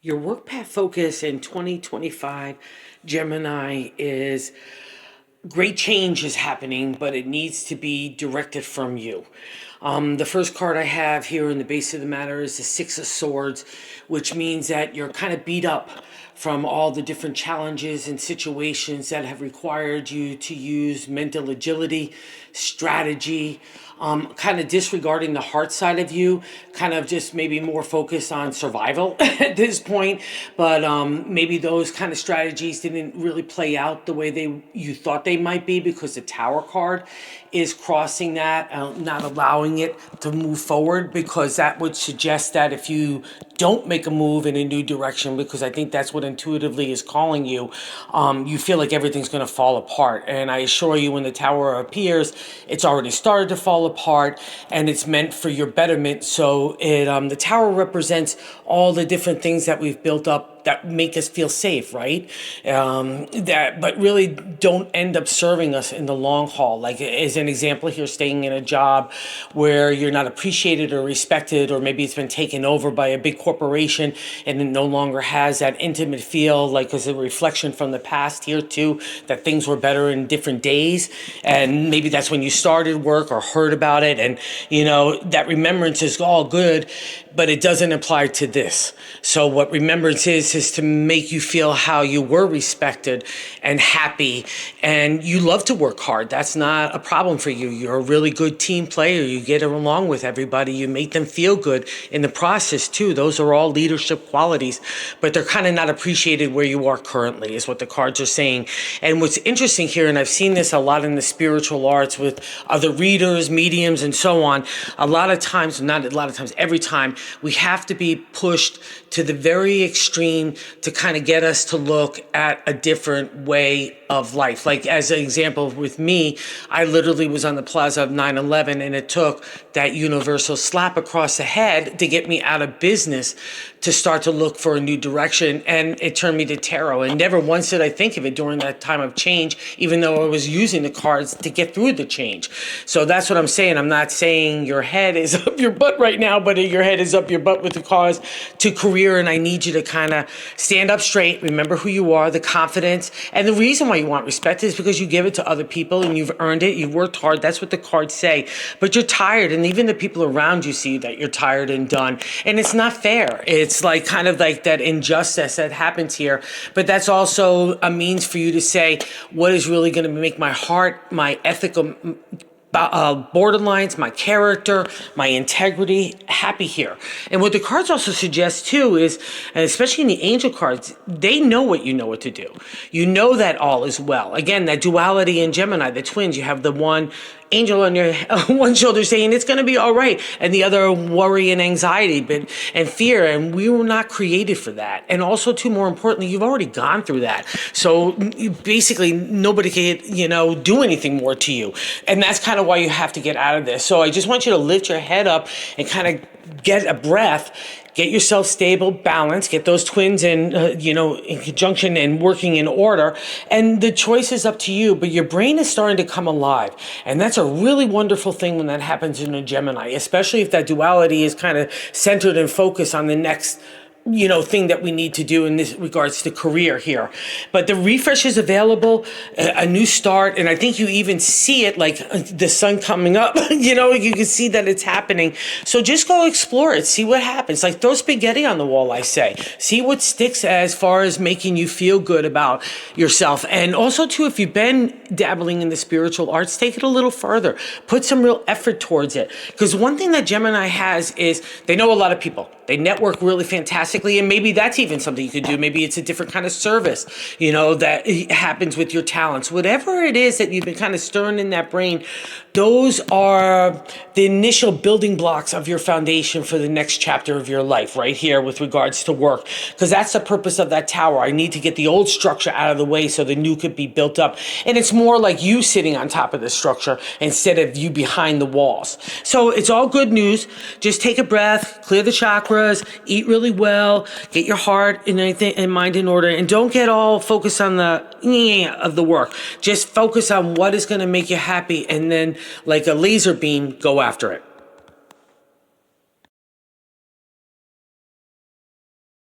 Your work path focus in 2025, Gemini, is great change is happening, but it needs to be directed from you. The first card I have here in the base of the matter is the Six of Swords, which means that you're kind of beat up from all the different challenges and situations that have required you to use mental agility, strategy, kind of disregarding the heart side of you, kind of just maybe more focused on survival at this point. But maybe those kind of strategies didn't really play out the way you thought they might be, because the Tower card is crossing that, not allowing it to move forward, because that would suggest that if you don't make a move in a new direction, because I think that's what intuitively is calling you, you feel like everything's going to fall apart. And I assure you, when the Tower appears, it's already started to fall apart, and it's meant for your betterment. So the Tower represents all the different things that we've built up that make us feel safe, right? But really don't end up serving us in the long haul. Like, as an example here, staying in a job where you're not appreciated or respected, or maybe it's been taken over by a big corporation and it no longer has that intimate feel, like as a reflection from the past here too, that things were better in different days. And maybe that's when you started work or heard about it. And, that remembrance is all good, but it doesn't apply to this. So what remembrance is to make you feel how you were respected and happy, and you love to work hard. That's not a problem for you. You're a really good team player. You get along with everybody. You make them feel good in the process too. Those are all leadership qualities, but they're kind of not appreciated where you are currently, is what the cards are saying. And what's interesting here, and I've seen this a lot in the spiritual arts with other readers, mediums, and so on, every time, we have to be pushed to the very extreme to kind of get us to look at a different way of life. Like, as an example, with me, I literally was on the plaza of 9/11, and it took that universal slap across the head to get me out of business to start to look for a new direction. And it turned me to tarot. And never once did I think of it during that time of change, even though I was using the cards to get through the change. So that's what I'm saying. I'm not saying your head is up your butt right now, but your head is up your butt with the cause to career. And I need you to kind of stand up straight, remember who you are, the confidence. And the reason why you want respect is because you give it to other people and you've earned it. You've worked hard. That's what the cards say. But you're tired. And even the people around you see that you're tired and done. And it's not fair. It's like kind of like that injustice that happens here. But that's also a means for you to say, what is really going to make my heart, my ethical borderlines, my character, my integrity happy here. And what the cards also suggest too is, and especially in the angel cards, they know what you know what to do. You know that all is well. Again, that duality in Gemini, the twins, you have the one angel on your one shoulder saying it's going to be all right, and the other worry and anxiety and fear. And we were not created for that. And also, too, more importantly, you've already gone through that. So basically, nobody can do anything more to you. And that's kind of why you have to get out of this. So I just want you to lift your head up and kind of get a breath. Get yourself stable, balanced, get those twins in conjunction and working in order. And the choice is up to you, but your brain is starting to come alive. And that's a really wonderful thing when that happens in a Gemini, especially if that duality is kind of centered and focused on the next thing that we need to do in this regards to career here. But the refresh is available, a new start, and I think you even see it like the sun coming up. You can see that it's happening. So just go explore it, see what happens. Like, throw spaghetti on the wall, I say. See what sticks as far as making you feel good about yourself. And also, too, if you've been dabbling in the spiritual arts, take it a little further. Put some real effort towards it. Because one thing that Gemini has is they know a lot of people. They network really fantastically, and maybe that's even something you could do. Maybe it's a different kind of service, that happens with your talents. Whatever it is that you've been kind of stirring in that brain, those are the initial building blocks of your foundation for the next chapter of your life right here with regards to work. Because that's the purpose of that tower. I need to get the old structure out of the way so the new could be built up. And it's more like you sitting on top of the structure instead of you behind the walls. So it's all good news. Just take a breath, clear the chakra, mantras, eat really well, get your heart and mind in order, and don't get all focused on the of the work. Just focus on what is going to make you happy, and then like a laser beam, go after it.